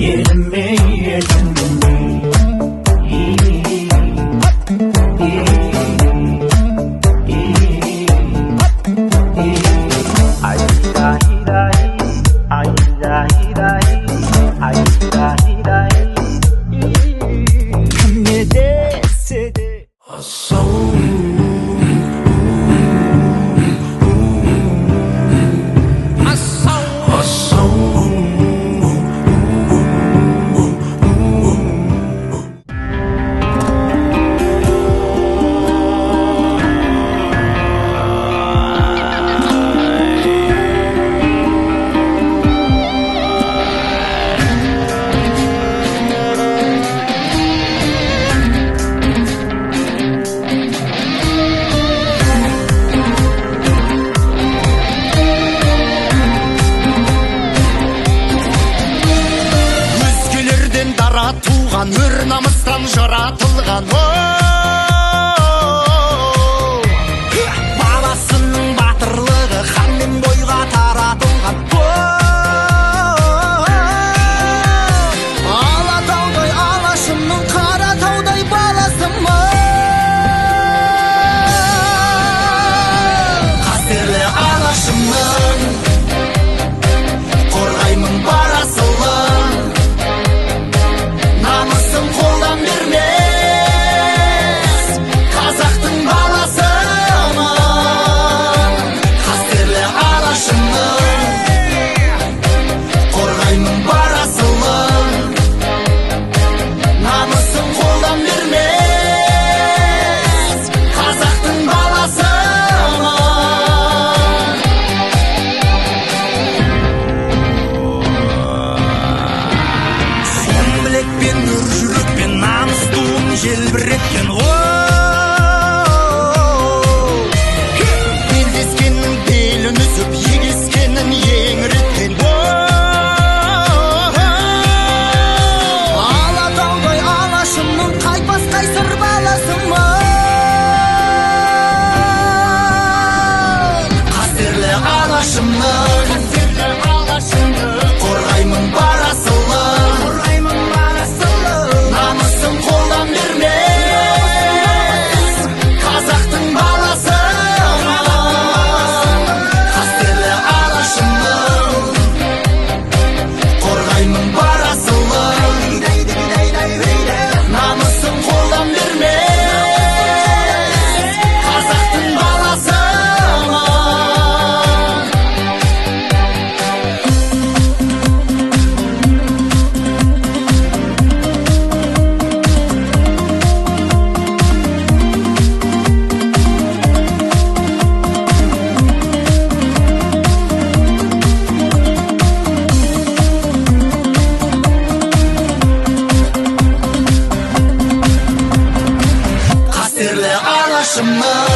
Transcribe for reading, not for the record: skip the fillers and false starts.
еліме еліме не десе де туған өр намыстан жаратылған баласының батырлығы хан мен бойға таратылған алатаудай алашымның қаратаудай баласымын қастерлі алашымның қорғаймын бар асылын намысын қолдан бермес қазақтың баласымын қастерлі алашымның қорғаймын бар асылын намысын қолдан бермес қазақтың баласымын сон білекпен өр жүрекпен намыс туын желбіреткен белдескеннің белін үзіп егескенін еңіреткен алатаудай алашымның қайтпас қайсыр баласымын қастерлі алашымның қорғаймын бар асылын намысын қолдан бермес қазақтың баласымын қастерлі алашымның қорғаймын бар асылын намысын қолдан бермес қазақтың баласымын қастерлі алашымның